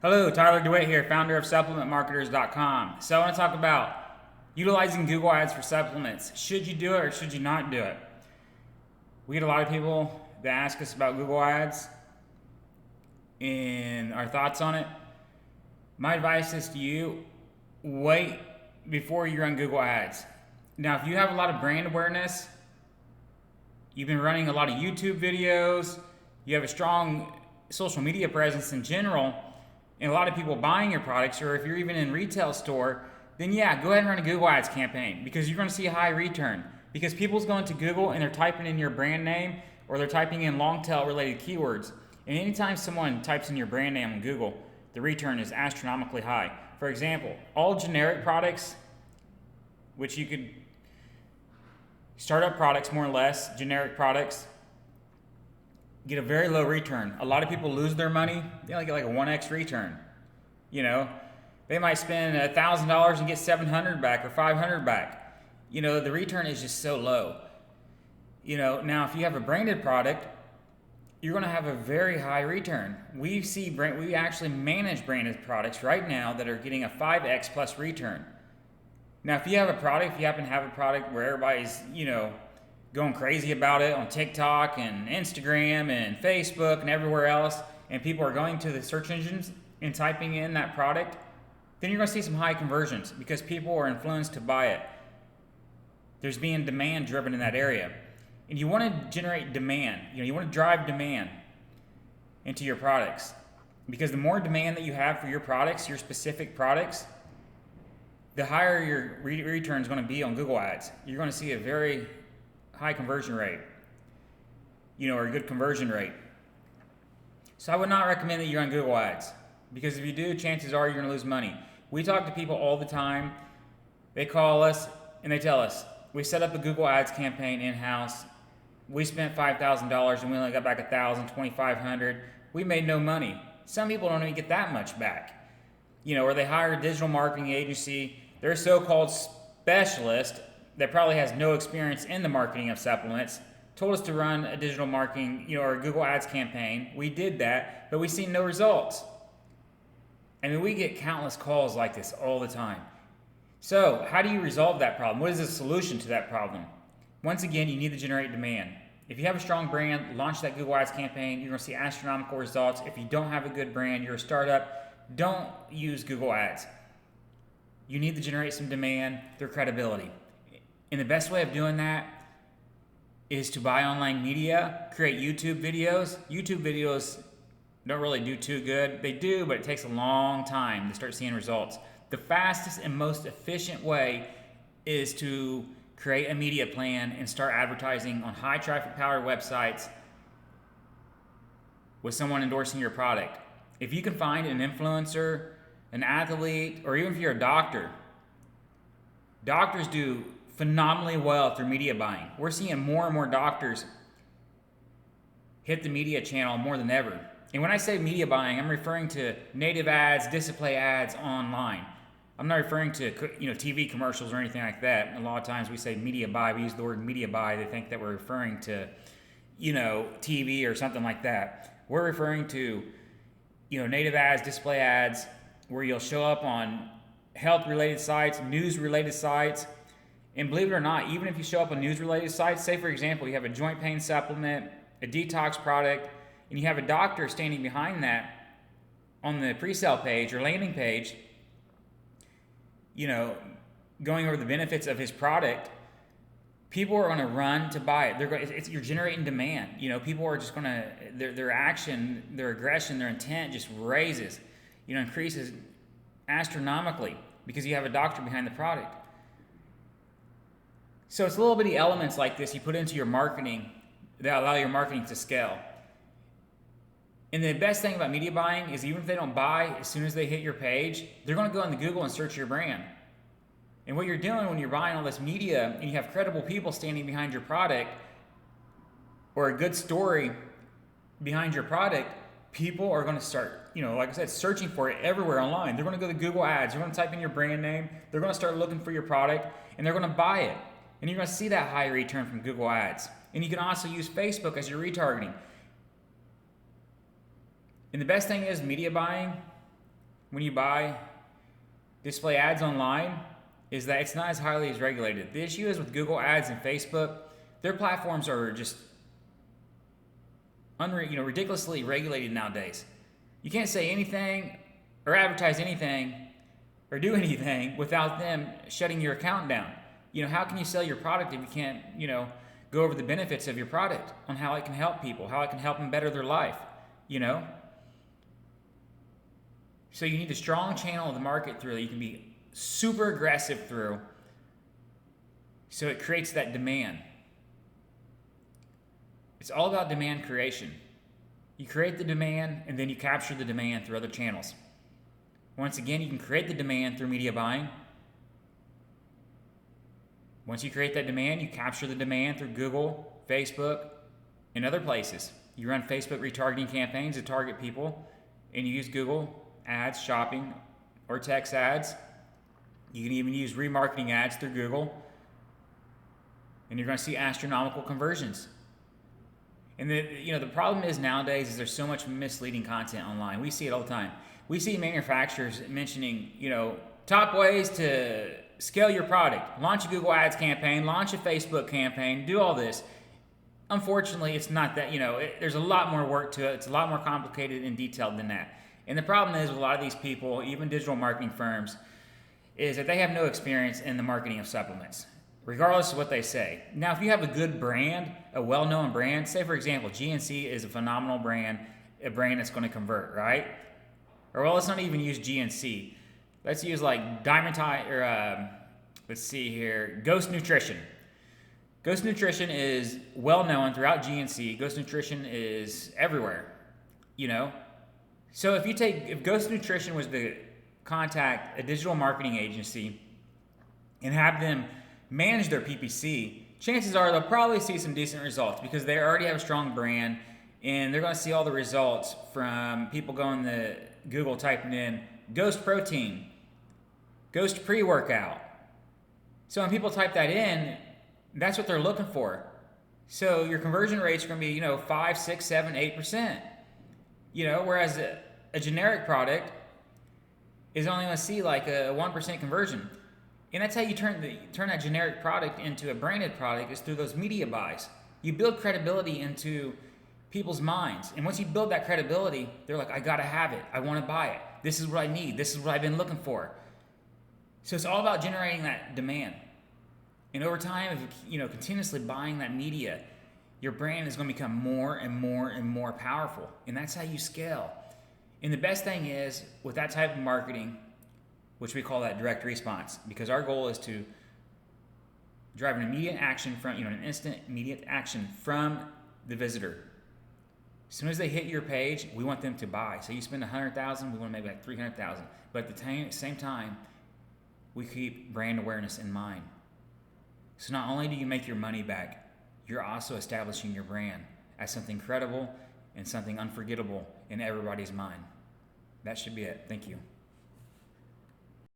Hello, Tyler DeWitt here, founder of SupplementMarketers.com. So I want to talk about utilizing Google Ads for supplements. Should you do it or should you not do it? We get a lot of people that ask us about Google Ads and our thoughts on it. My advice is to you, wait before you run Google Ads. Now, if you have a lot of brand awareness, you've been running a lot of YouTube videos, you have a strong social media presence in general, and a lot of people buying your products, or if you're even in retail store, then yeah, go ahead and run a Google Ads campaign because you're going to see a high return. Because people's going to Google and they're typing in your brand name or they're typing in long tail related keywords. And anytime someone types in your brand name on Google, the return is astronomically high. For example, all generic products, which you could startup products more or less, generic products, get a very low return. A lot of people lose their money. They only get like a 1x return. You know, they might spend $1,000 and get 700 back or 500 back. You know, the return is just so low. You know, now if you have a branded product, you're going to have a very high return. We actually manage branded products right now that are getting a 5x plus return. Now, if you have a product, if you happen to have a product where everybody's, going crazy about it on TikTok and Instagram and Facebook and everywhere else, and people are going to the search engines and typing in that product, then you're going to see some high conversions because people are influenced to buy it. There's being demand driven in that area. And you want to generate demand. You want to drive demand into your products. Because the more demand that you have for your products, your specific products, the higher your return is going to be on Google Ads. You're going to see a very high conversion rate, or a good conversion rate. So I would not recommend that you run Google Ads because if you do, chances are you're going to lose money. We talk to people all the time. They call us and they tell us, we set up a Google Ads campaign in-house. We spent $5,000 and we only got back $1,000, $2,500. We made no money. Some people don't even get that much back. Or they hire a digital marketing agency. They're a so-called specialist that probably has no experience in the marketing of supplements, told us to run a digital marketing, or a Google Ads campaign. We did that, but we see no results. I mean, we get countless calls like this all the time. So how do you resolve that problem? What is the solution to that problem? Once again, you need to generate demand. If you have a strong brand, launch that Google Ads campaign. You're going to see astronomical results. If you don't have a good brand, you're a startup, don't use Google Ads. You need to generate some demand through credibility. And the best way of doing that is to buy online media, create YouTube videos. YouTube videos don't really do too good. They do, but it takes a long time to start seeing results. The fastest and most efficient way is to create a media plan and start advertising on high traffic powered websites with someone endorsing your product. If you can find an influencer, an athlete, or even if you're a doctor, doctors do phenomenally well through media buying. We're seeing more and more doctors hit the media channel more than ever. And when I say media buying, I'm referring to native ads, display ads online. I'm not referring to TV commercials or anything like that. A lot of times we say media buy. We use the word media buy. They think that we're referring to TV or something like that. We're referring to native ads, display ads, where you'll show up on health-related sites, news-related sites. And believe it or not, even if you show up on news-related sites, say for example, you have a joint pain supplement, a detox product, and you have a doctor standing behind that on the pre-sale page or landing page, going over the benefits of his product, people are going to run to buy it. You're generating demand. People are just going to, their action, their aggression, their intent just raises, increases astronomically because you have a doctor behind the product. So it's little bitty elements like this you put into your marketing that allow your marketing to scale. And the best thing about media buying is even if they don't buy, as soon as they hit your page, they're going to go into Google and search your brand. And what you're doing when you're buying all this media and you have credible people standing behind your product or a good story behind your product, people are going to start, like I said, searching for it everywhere online. They're going to go to Google Ads. They're going to type in your brand name. They're going to start looking for your product and they're going to buy it. And you're going to see that high return from Google Ads. And you can also use Facebook as your retargeting. And the best thing is media buying when you buy display ads online is that it's not as highly as regulated. The issue is with Google Ads and Facebook, their platforms are just ridiculously regulated nowadays. You can't say anything or advertise anything or do anything without them shutting your account down. How can you sell your product if you can't, go over the benefits of your product on how it can help people, how it can help them better their life, So you need a strong channel of the market through that you can be super aggressive through, so it creates that demand. It's all about demand creation. You create the demand and then you capture the demand through other channels. Once again, you can create the demand through media buying. Once you create that demand, you capture the demand through Google, Facebook, and other places. You run Facebook retargeting campaigns to target people, and you use Google ads, shopping, or text ads. You can even use remarketing ads through Google, and you're going to see astronomical conversions. And the problem is nowadays is there's so much misleading content online. We see it all the time. We see manufacturers mentioning, top ways to scale your product. Launch a Google Ads campaign, launch a Facebook campaign, do all this. Unfortunately, it's not that, there's a lot more work to it. It's a lot more complicated and detailed than that. And the problem is with a lot of these people, even digital marketing firms, is that they have no experience in the marketing of supplements, regardless of what they say. Now, if you have a good brand, a well-known brand, say for example, GNC is a phenomenal brand, a brand that's going to convert, right? Or well, let's not even use GNC. Let's use like let's see here, Ghost Nutrition. Ghost Nutrition is well known throughout GNC. Ghost Nutrition is everywhere, So if Ghost Nutrition was to contact a digital marketing agency and have them manage their PPC, chances are they'll probably see some decent results because they already have a strong brand and they're going to see all the results from people going to Google typing in Ghost Protein, Ghost Pre-Workout. So when people type that in, that's what they're looking for. So your conversion rates are going to be, 5, 6, 7, 8%. Whereas a generic product is only going to see like a 1% conversion. And that's how you turn that generic product into a branded product, is through those media buys. You build credibility into people's minds. And once you build that credibility, they're like, I got to have it. I want to buy it. This is what I need. This is what I've been looking for. So it's all about generating that demand. And over time, if continuously buying that media, your brand is going to become more and more and more powerful. And that's how you scale. And the best thing is, with that type of marketing, which we call that direct response, because our goal is to drive an immediate action from, an instant immediate action from the visitor. As soon as they hit your page, we want them to buy. So you spend $100,000, we want to make like $300,000. But at the same time, we keep brand awareness in mind. So not only do you make your money back, you're also establishing your brand as something credible and something unforgettable in everybody's mind. That should be it. Thank you.